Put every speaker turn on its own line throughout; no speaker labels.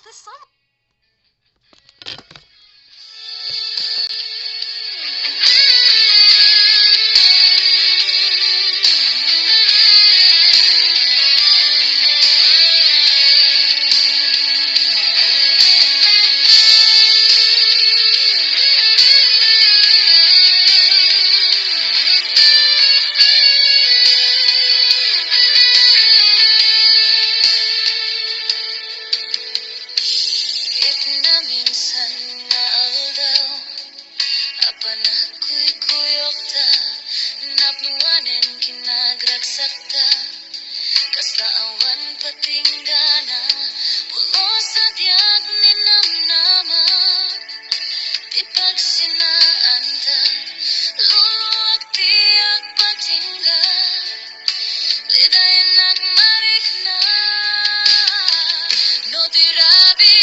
this summer.
Na minsan nga aldaw apan ako'y kuyok ta napnuwanen kinagragsak ta kasla awan patinggana pulos sa diag ni namnama di pagsinaan ta luluwag tiyak patingga lidayan nagmarik na no tirabi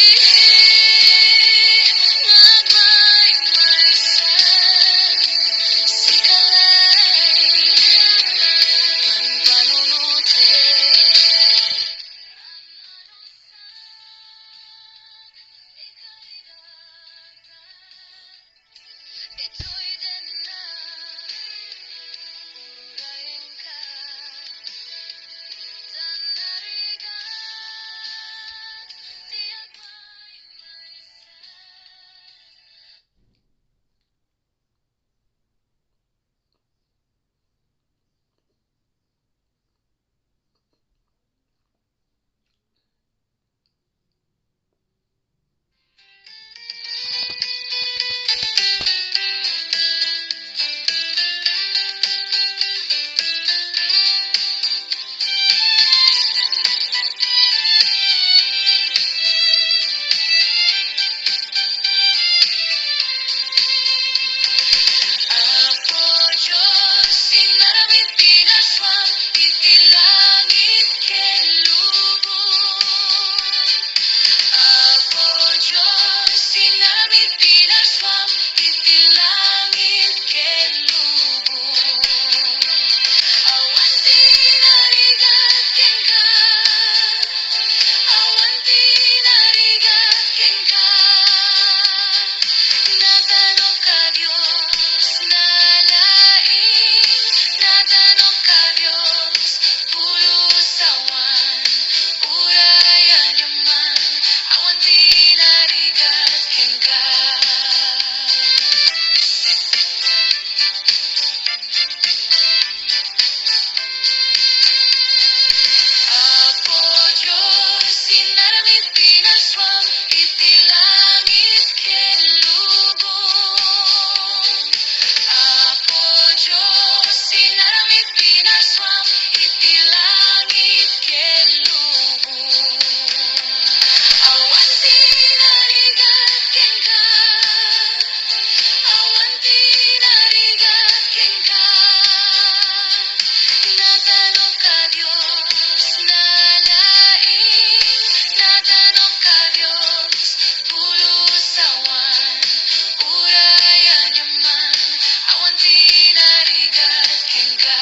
Awan tinarigat ken ka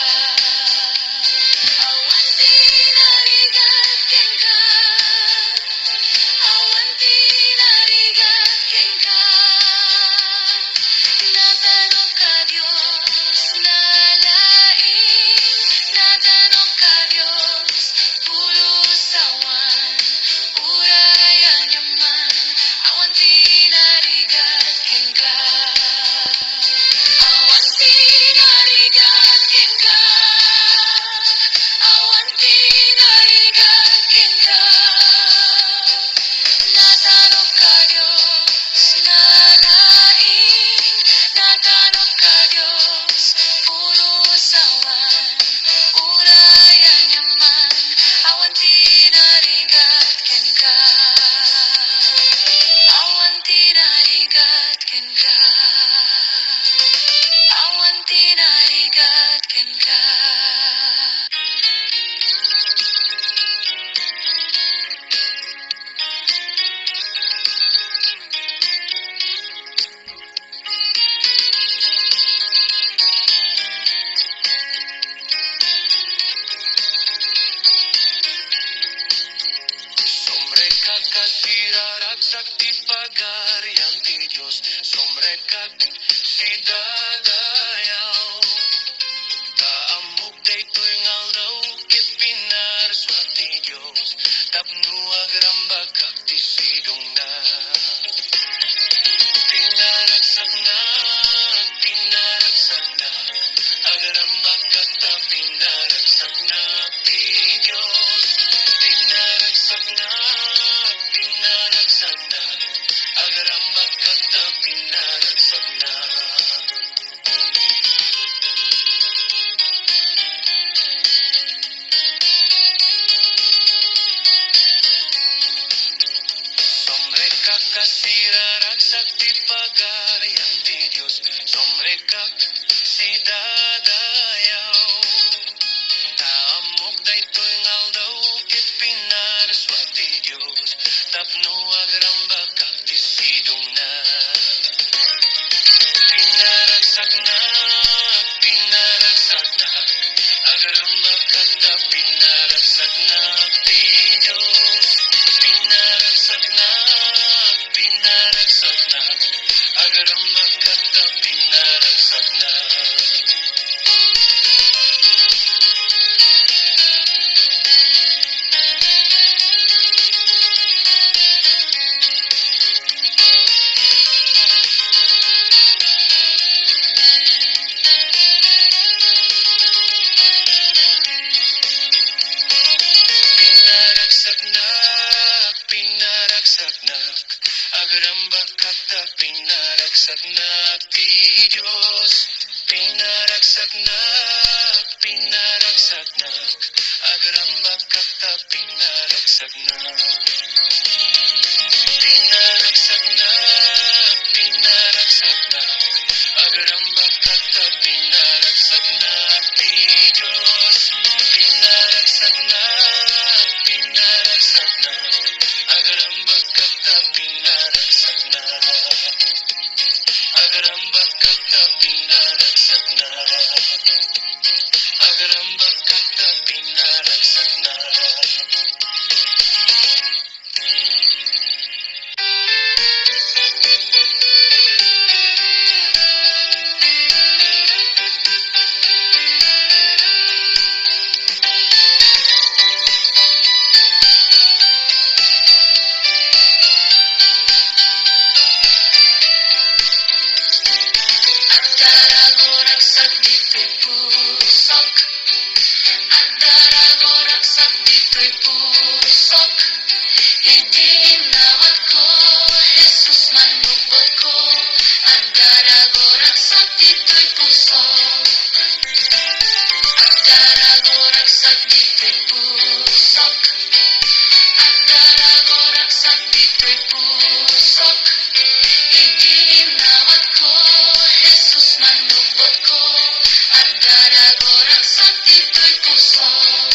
magkata pinaragsak na ti Diyos. Pinaragsak na, agaram magkata pinaragsak na. Pinaragsak na, agrambak kata pinaragsak na ti Diyos. Pinaragsak na, agrambak kata pinaragsak na. Pinaragsak na, agrambak kata pinaragsak na ti Diyos. Pinaragsak na, agrambak kata pinaragsak na. Agrambak kata pinaragsak na. Agrambak kata pinaragsak na. Agdaragoraksak dito'y pusok. Agdaragoraksak dito'y pusok. Idinawat ko, Jesus manubot ko. Agdaragoraksak dito'y pusok. Agdaragoraksak dito'y pusok. Agdaragoraksak dito'y pusok. Idinawat ko, Jesus manubot ko. Agdaragoraksak dito'y pusok.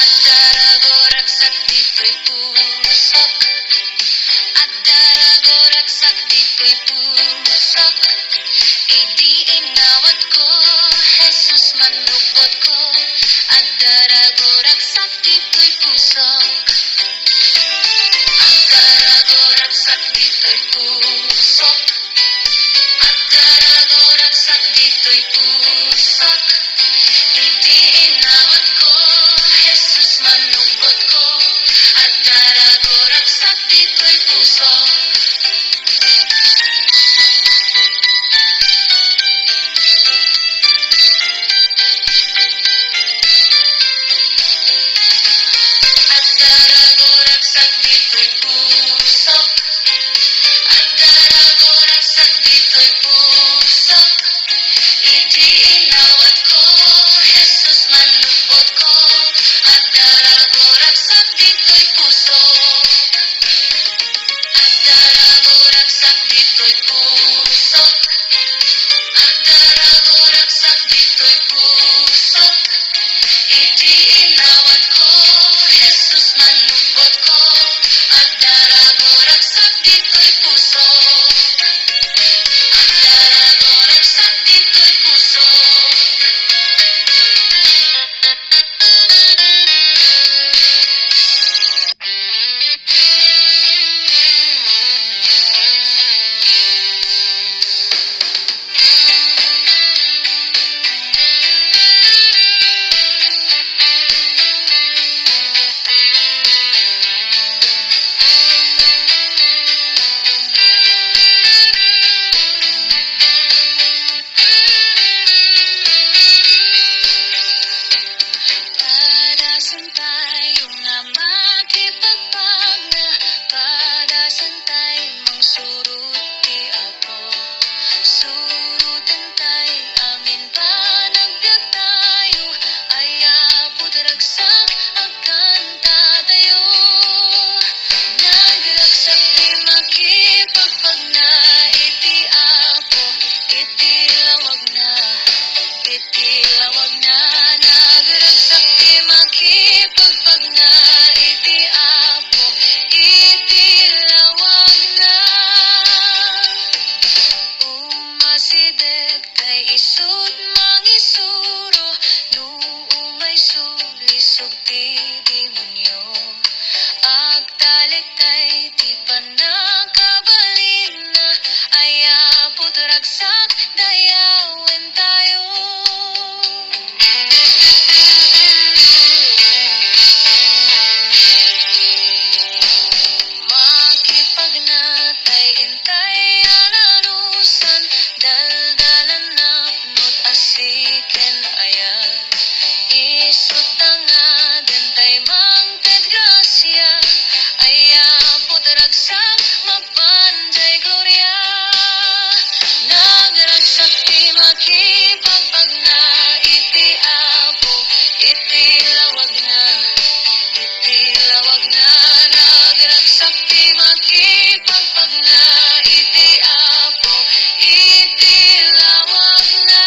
Agdaragoraksak dito'y pusok. Agdaragoraksak dito'y pusok. Idiinawat ko, Jesus manubot ko. Agdaragoraksak dito'y pusok. Agdaragoraksak dito'y pusok. Agdaragoraksak dito'y pusok. Idiinawat ko, Jesus manubot ko. Agdaragoraksak dito'y pusok. Agdaragoraksak dito'y pusok. Agdaragoraksak dito'y pusok. Idiinawat ko, Jesus manubot ko. Agdaragoraksak dito'y pusok. Agdaragoraksak dito'y pusok. Agdaragoraksak dito'y pusok. Idiinawat ko, Jesus manubot ko. Agdaragoraksak dito'y pusok. Agdaragoraksak dito'y pusok. balik tay ti panakabalin na ayapot ragsak dayawen tayo. Makipagnatay intay ananusan daldalan na punot asiken ayat isut nga dentay mangted grasya ayapot ragsak mapanjay gloria nagragsak ti makipagpagna iti apo iti lawag na nagragsak ti makipagpagna iti apo iti lawag na.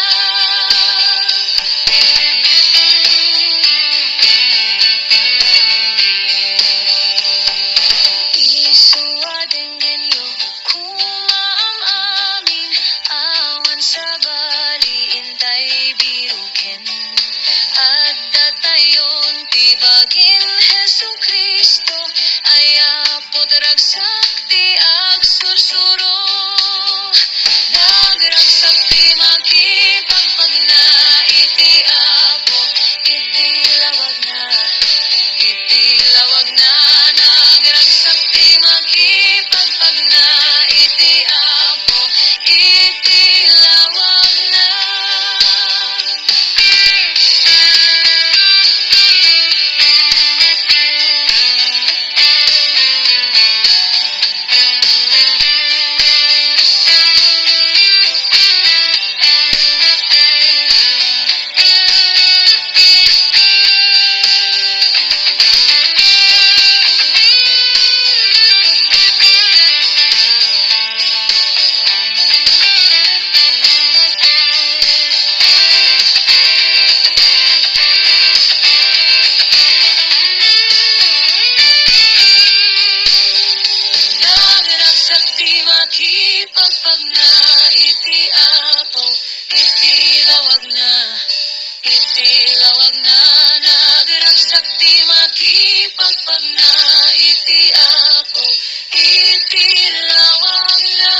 Isuwadeng genyo kumaam-amin awan sa bali intay biruken at datayon tibagin Hesu Kristo ayapot ragsak ti agsursuro nagragsak ti makipagpagna iti apo iti lawag na nagragsak ti makipagpagna iti apo iti lawag na. Nagragsak ti makipagpagna iti apo iti lawag na nagragsak ti makipagpagna iti apo iti lawag na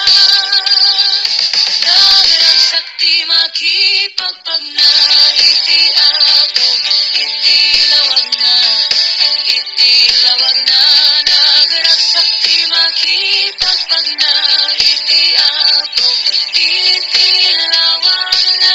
nagragsak ti makipagpagna iti apo iti lawag na nagragsak ti makipagpagna iti apo iti lawag na.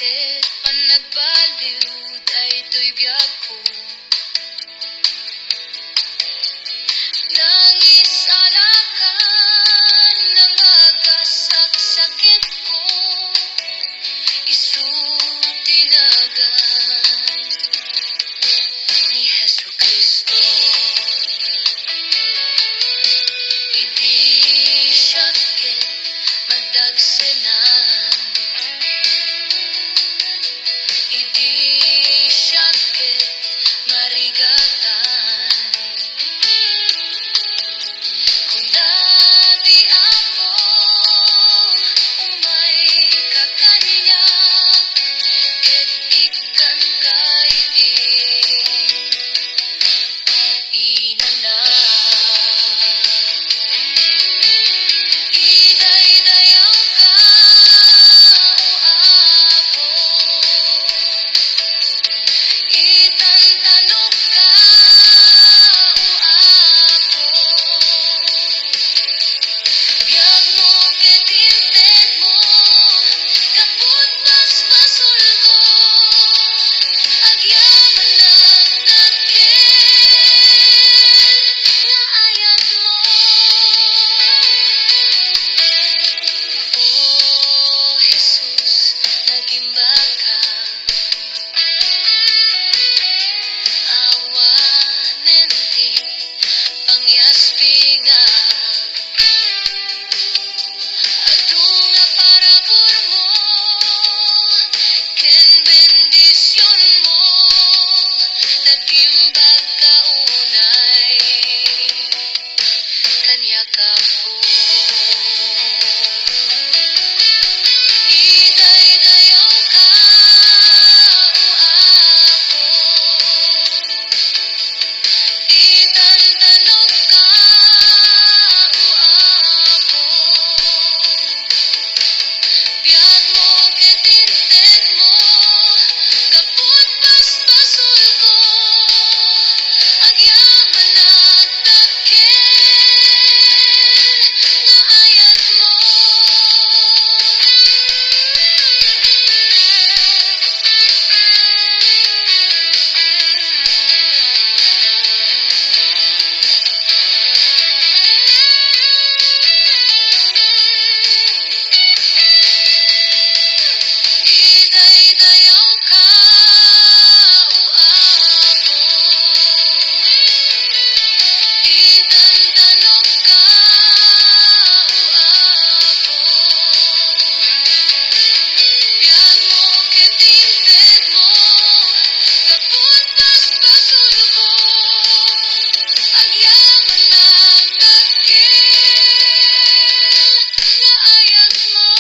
Bakit pa nagbaliw, daytoy biyag ko. Langis alakan, nangagasag sakit ko. Isutinagan ni Jesucristo. Idi syakit madagsenan. Idi syakit marigatan. Kung dati ako umay kakanya, ket ikan kaidi inana. Idaydayaw ka o ako, itantanong ka o ako. Biyag mo ketinted mo, kaput basbasul ko, agyaman nagdagkel nga ayat mo. O Jesus, nagimbag ka, awa nenti pangyasbinga. Adunga parabor mo, ken bendisyon mo, nagimbag ka unay, kanya ka po. Idaydayaw ka o ako, itantanong ka o ako. Biyag mo ketinted mo, kaput basbasul ko, agyaman nagdagkel nga ayat mo. Idaydayaw ka o ako, itantanong ka o ako. Biyag mo ketinted mo, kaput basbasul ko, agyaman nagdagkel nga ayat mo.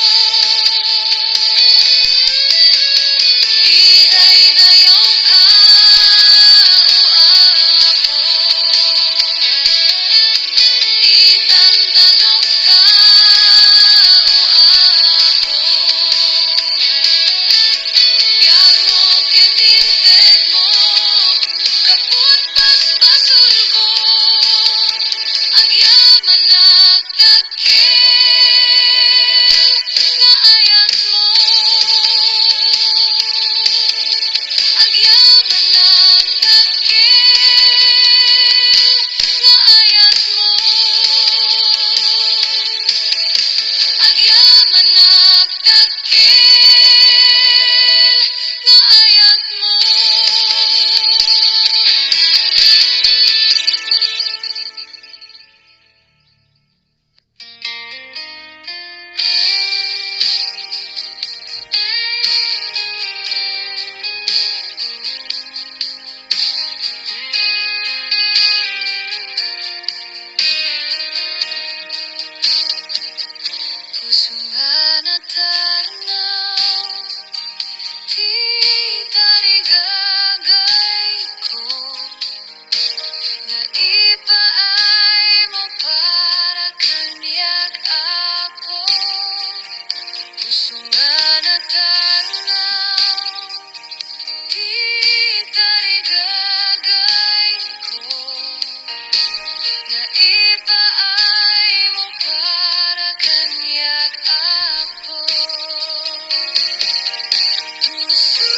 puso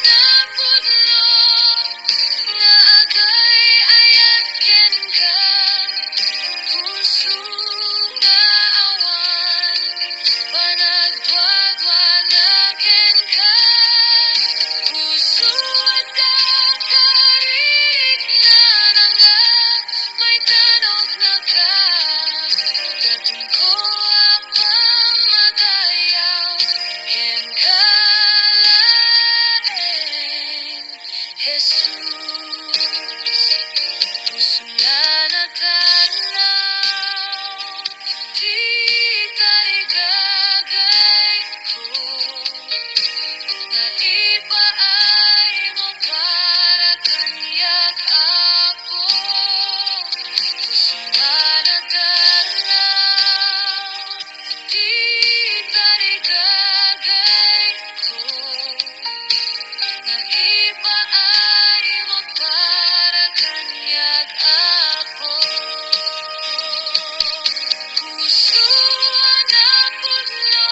na pudlo nga agay-ayat ken ka, puso nga awan panagduadwanaken ka, puso ada karignan nga may tanok na ka, daton ko apang madayaw ken kalaeng Jesus. Puso nga natanaw, di tayo gagay ko, na ipaay mo para kanyak ako. Puso nga natanaw, di tayo gagay ko, na ipaay mo para kanyak ako. Puso na pudlo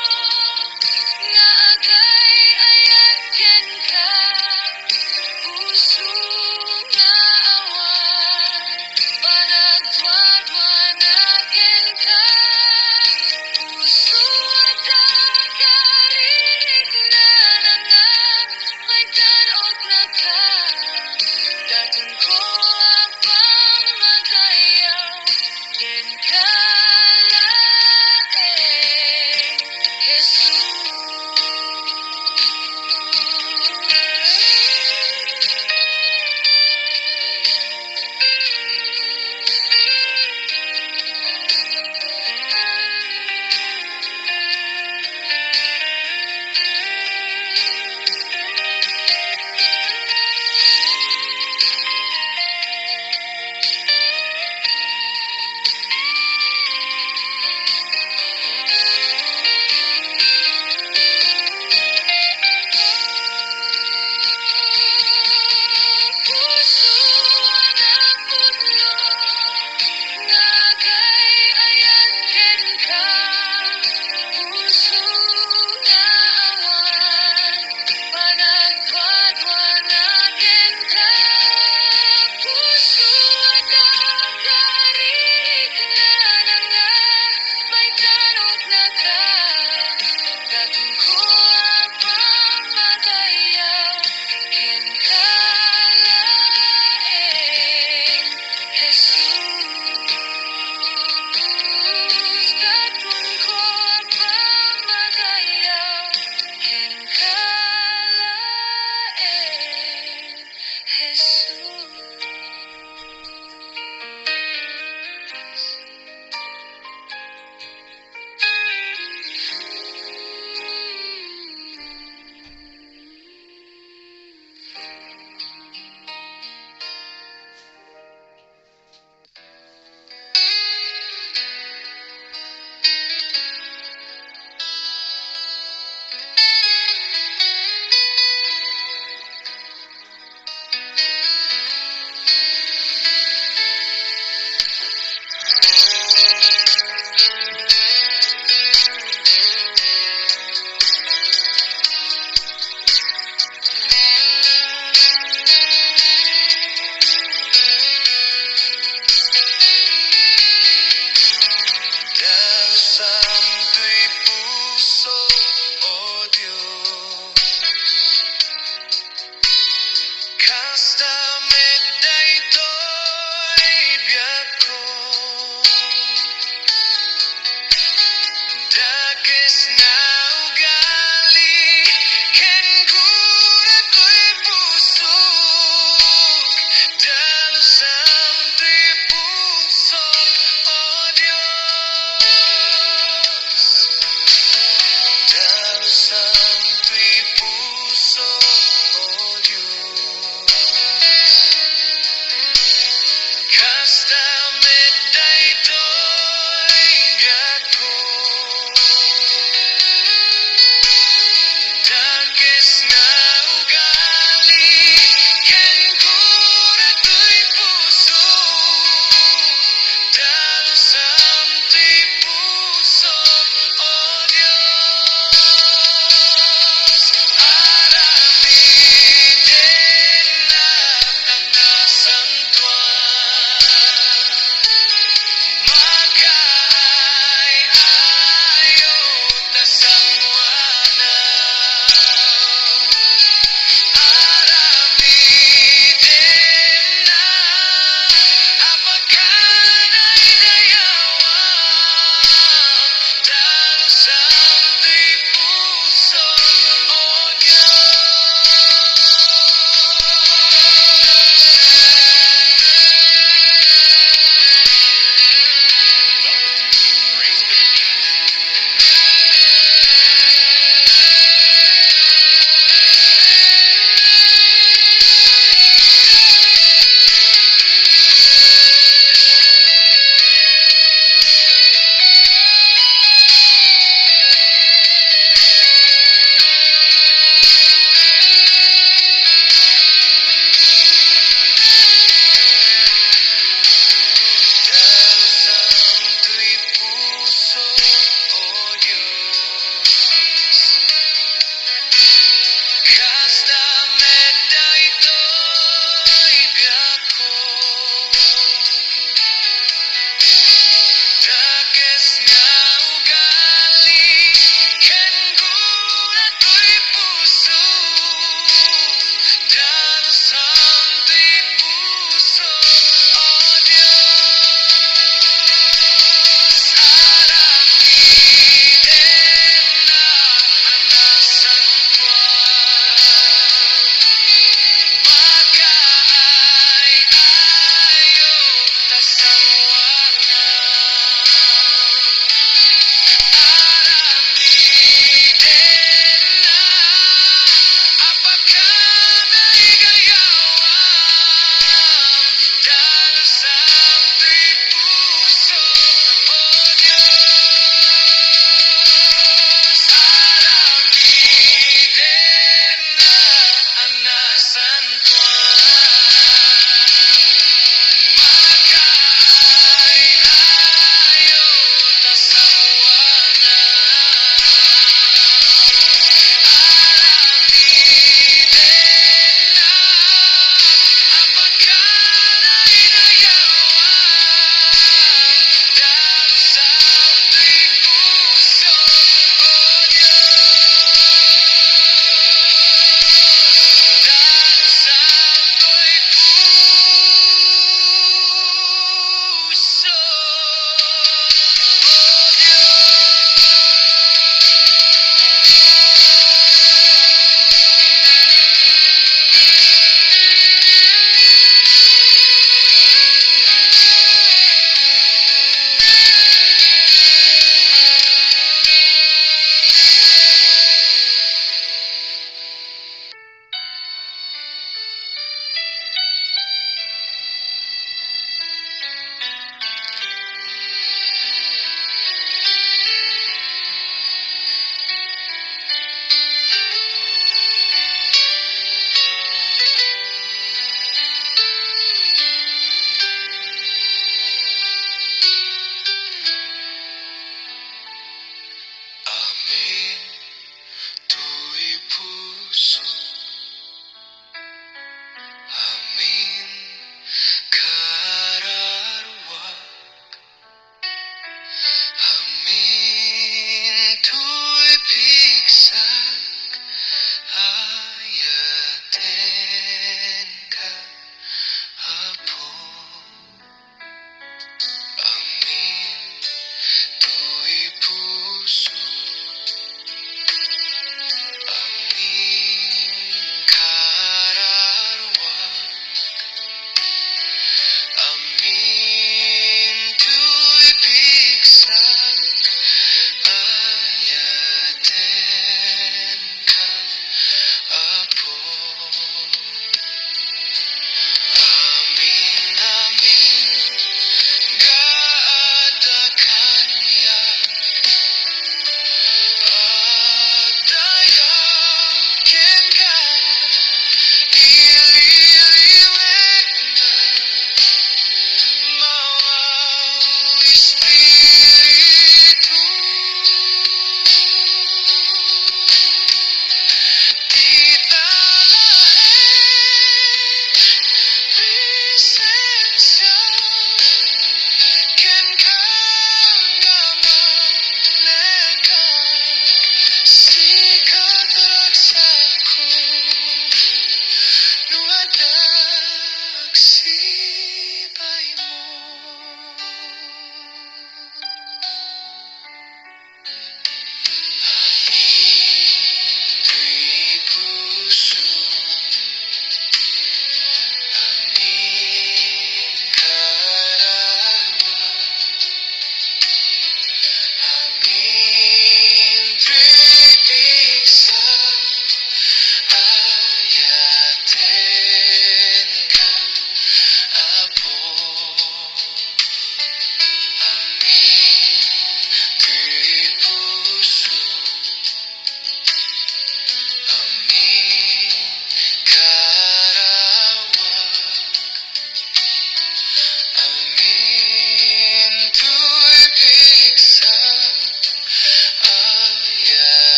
nga agay-ayat ken ka, puso nga awan panagduadwanaken ka, puso ada karignan nga may tanok na ka, daton ko apang madayaw ken kalaeng Jesus. Puso na pudlo nga agay-ayat ken ka, puso nga awan panagduadwanaken ka, puso ada karignan nga may tanok na ka, daton ko apang madayaw ken kalaeng Jesus. Daton ko apang madayaw ken kalaeng Jesus.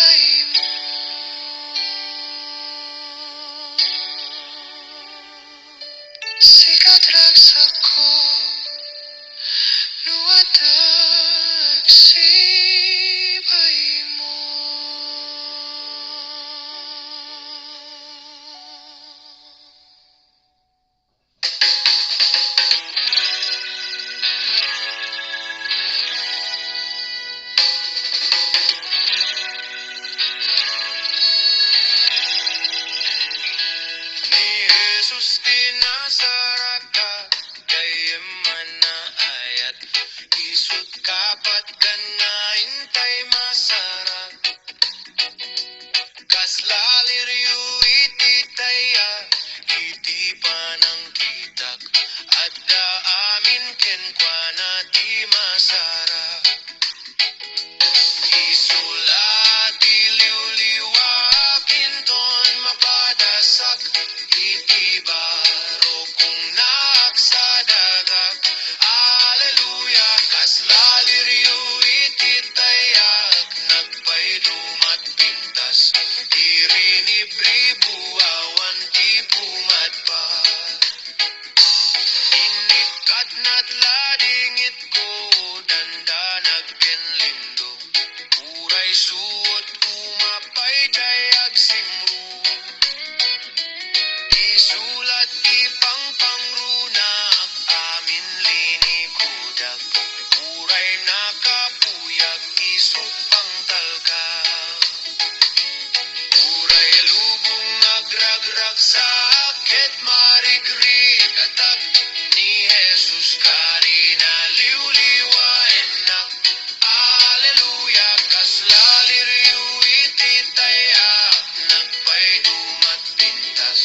mo. Sikat ragsak ko, luwadag sibay mo. Ni Jesus pinasaraka, kay manaayat, isut kapat ganain tay masarak. Kaslaliryu iti taya, iti panang kitak, at amin kenkwana ti masarak. Isulat iliw-liwa, pinton mapadasak, iti baro kung naksadagak. Aleluya, kaslaliryo iti tayak, nagpailumat pintas, irinibribu awan ti pumadpat. Inikat na't ladingit ko, dandanag ken lindo, uray suot kumapay dayag simru. Isulat ipang pangrunak, amin lini kudak, uray nakapuyak, isut pang talkak. Uray lubong nagragrag sa akit marigrig atak, ni Jesus karina liw-liwa enak. Aleluya, kaslaliryu iti tayak, nagpaidumat pintas,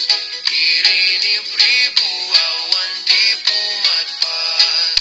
irinibribu awan ti pumadpat.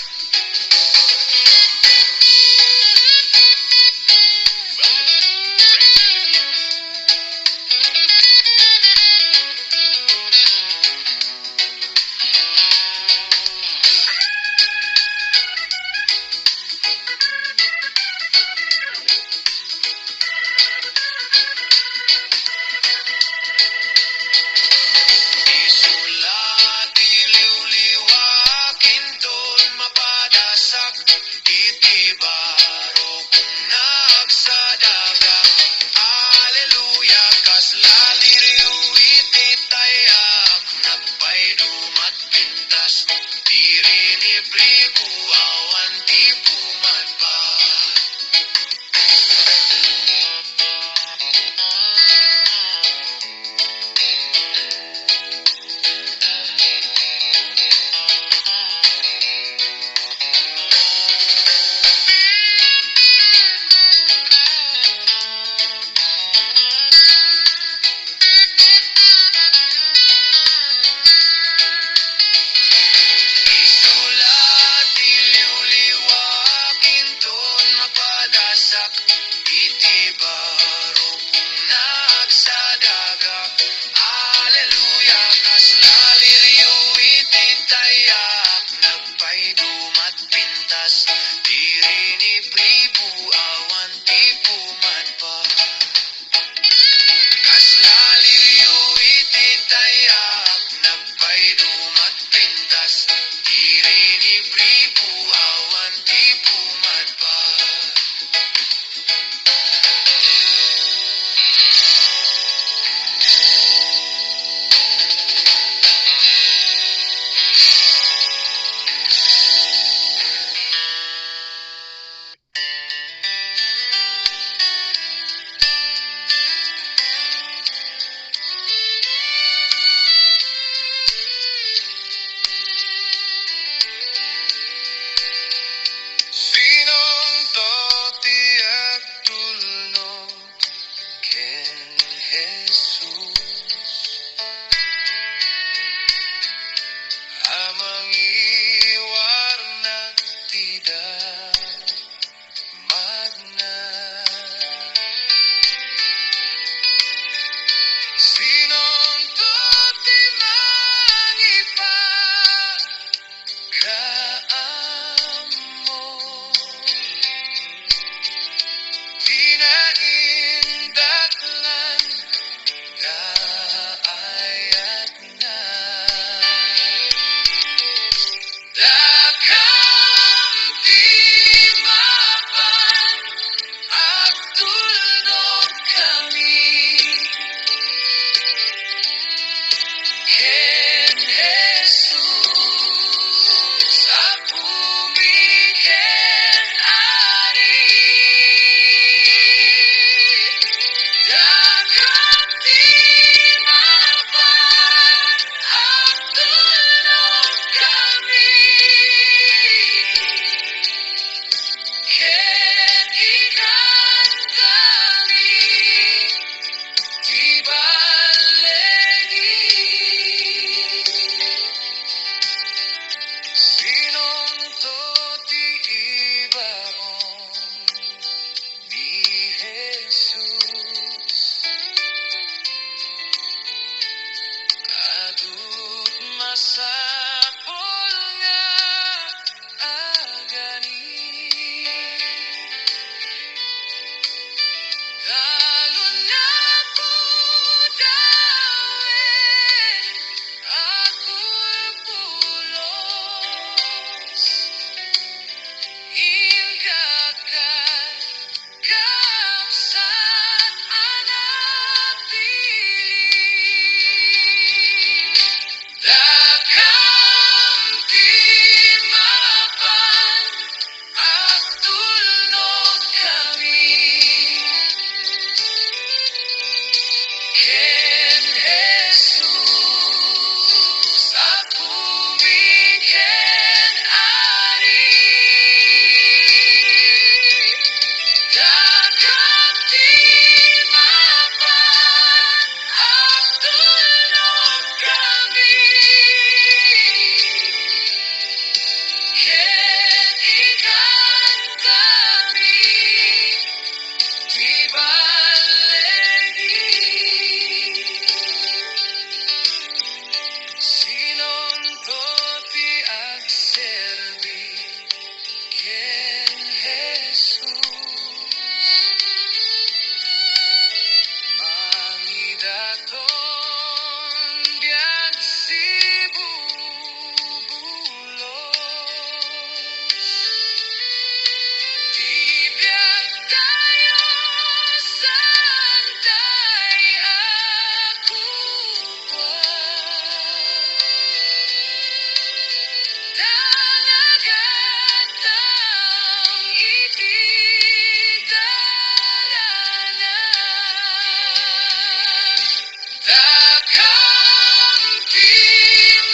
dakam di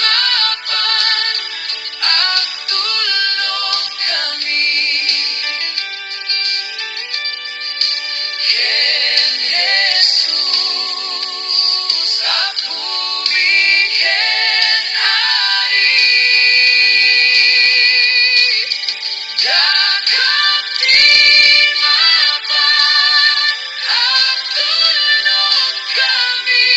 mapan at tulog kami. Ken Jesus apumi ken ari dakam di mapan at tulog kami.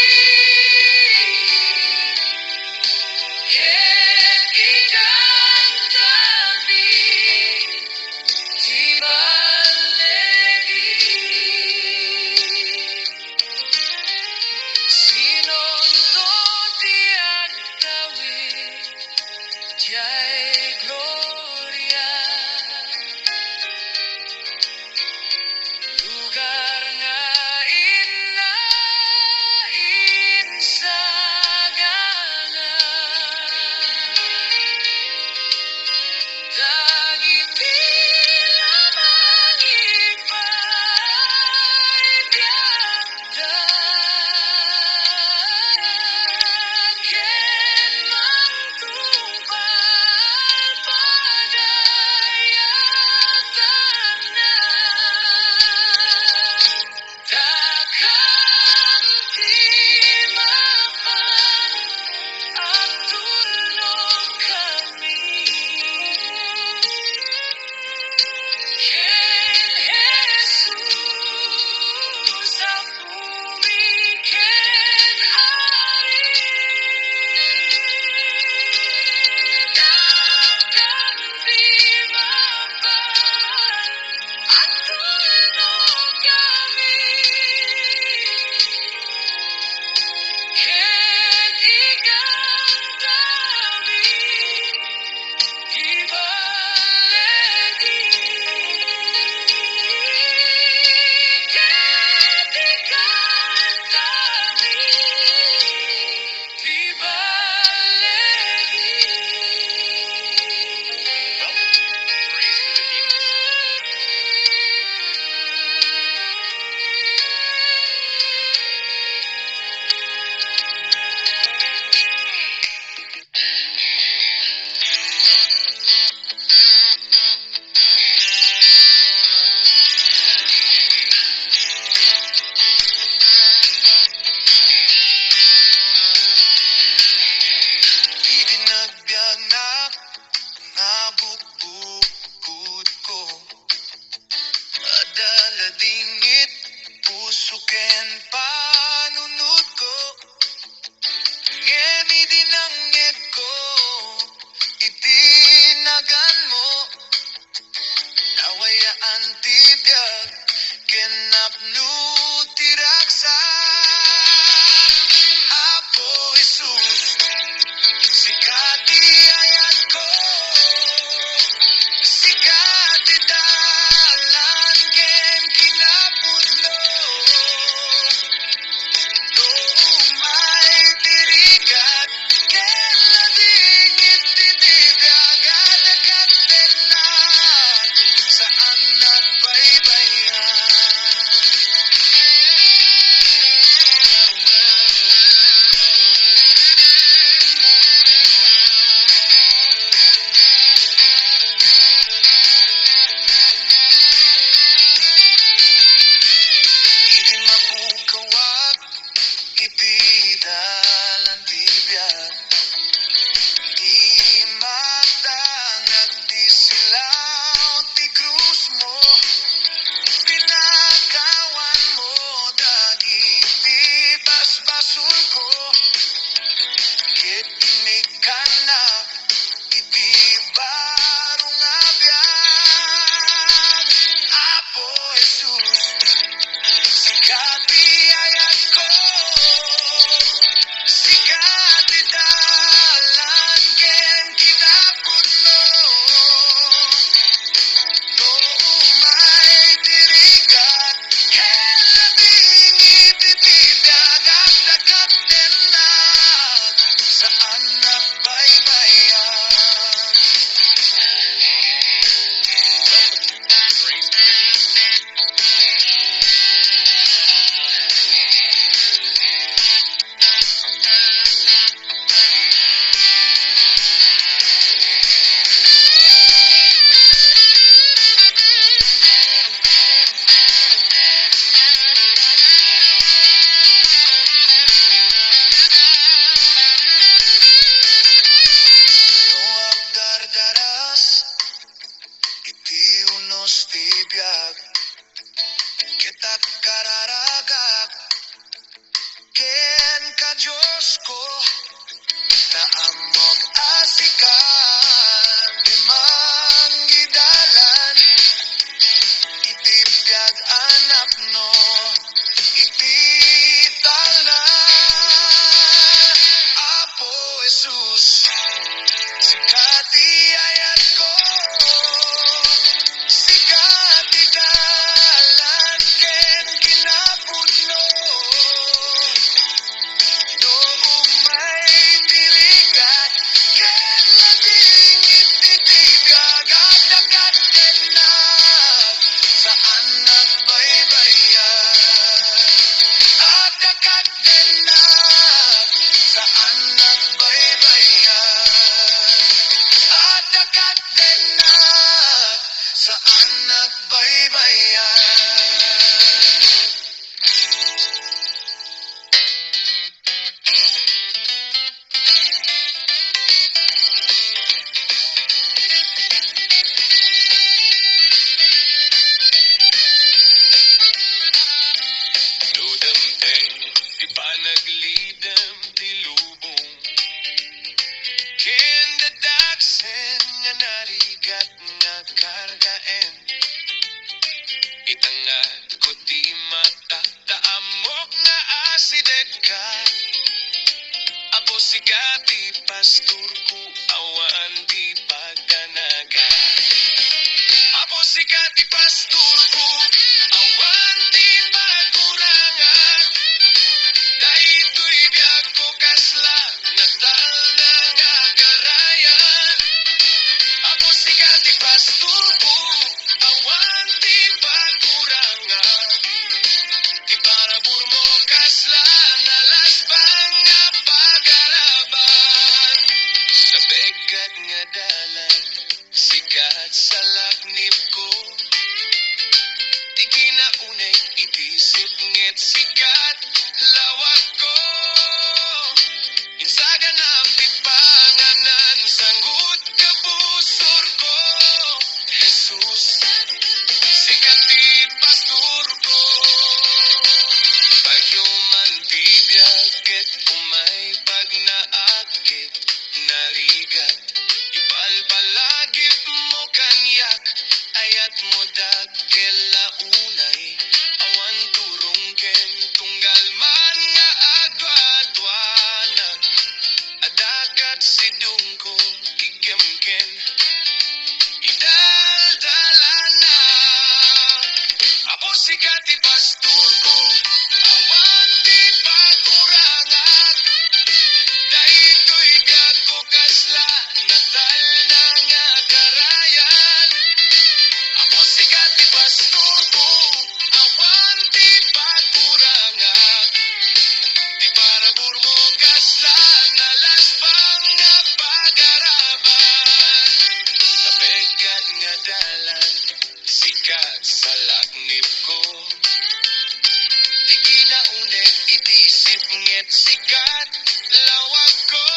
sikat, lawag ko.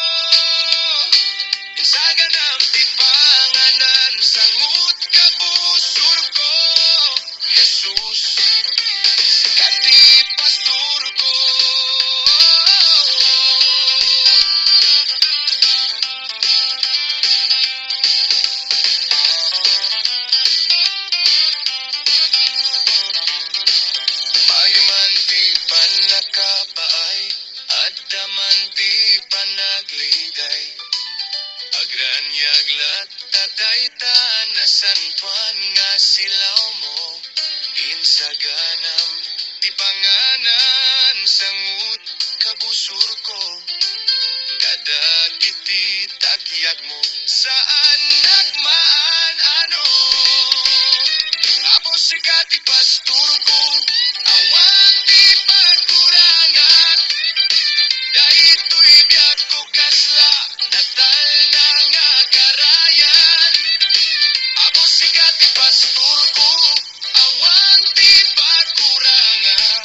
Insaga ng tipanganan, sangut kabusur ko. Jesus, sikat di pastor ko. Mayuman di panakapaay, addaman di panagligay. Agranyaglat tataytan na santuan nga silaw mo. Insaganam di panganan sangut kabusur ko. Kada kiti takyag mo saan nagmaan ano. Apo sikat di pastor ko, awan di pagkurangan. Dahito'y biyak ko kasla, natal na nga karayan. Apo sikat di pastor ko, awan di pagkurangan.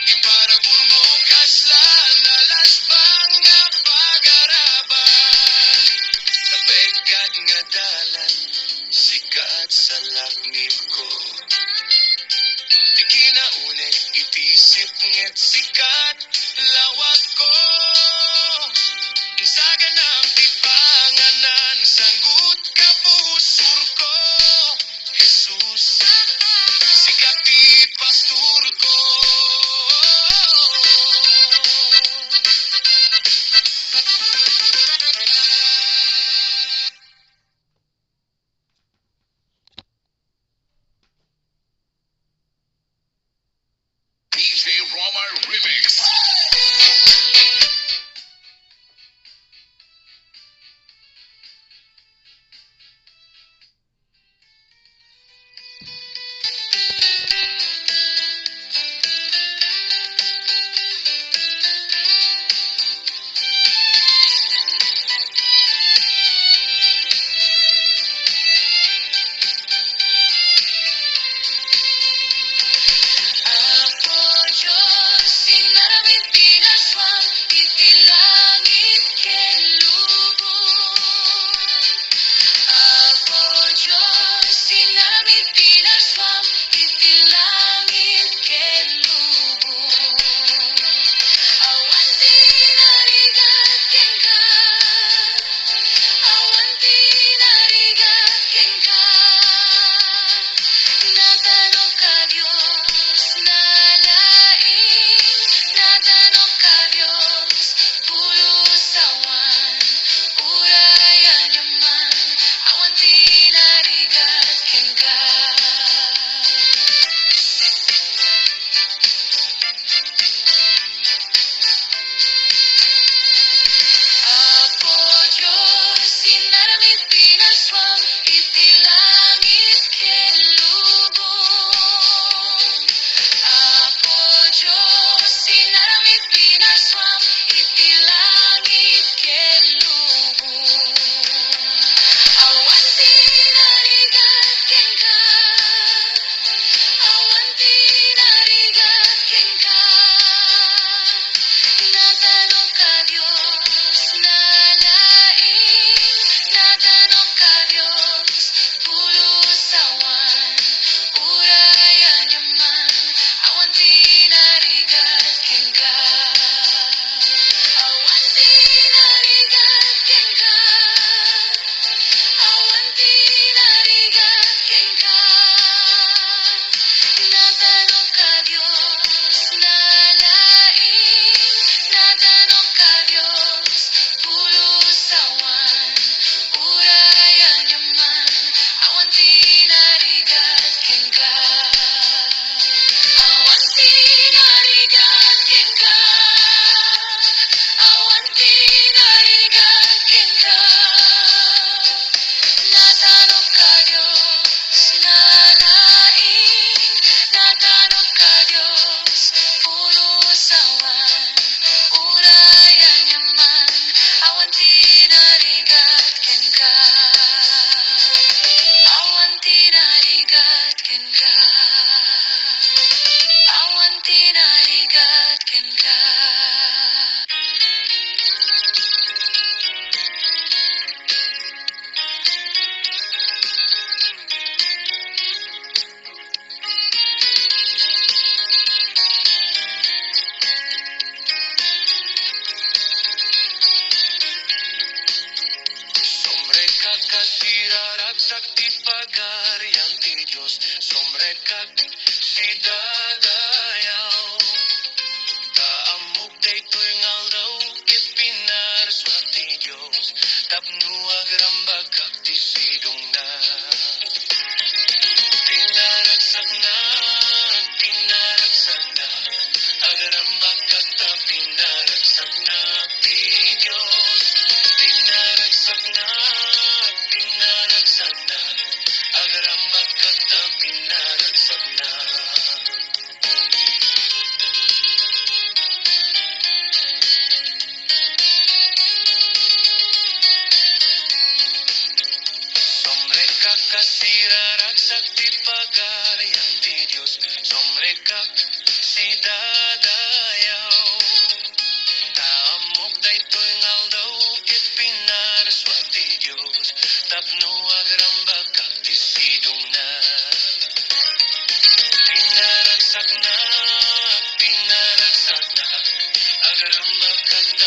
Di para burmo kasla, nalas bang nga pag-araban. Nabegad nga dalan, sikat sa laknib ko. Di kinaunik, itisip nget sikat, lawag ko. Insaga ng tipanganan, sanggut kabusur ko. Jesus, sikat di pastor ko.
DJ Roma Remix.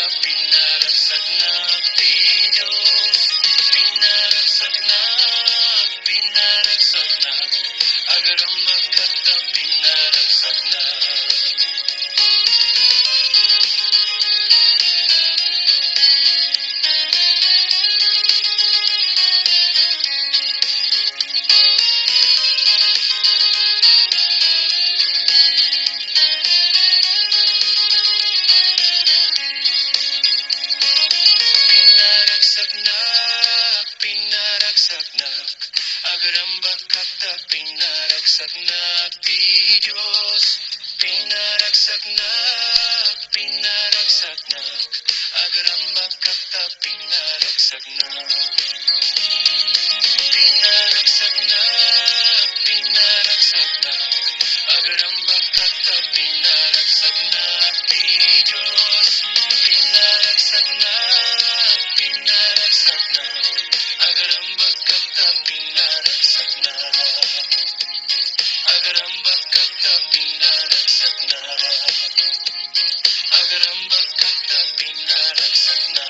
pinaragsak na ti Diyos. Pinaragsak na, agarambag kata pinaragsak na. Pinaragsak na, agarambag kata pinaragsak na ti Diyos. Pinaragsak na, agarambag kata pinaragsak na. Pinaragsak na, agarambag kata pinaragsak na ti Diyos. Pinaragsak na, agarambag kata pinaragsak na. Agarambag kata pinaragsak na. Agarambag kata pinaragsak na.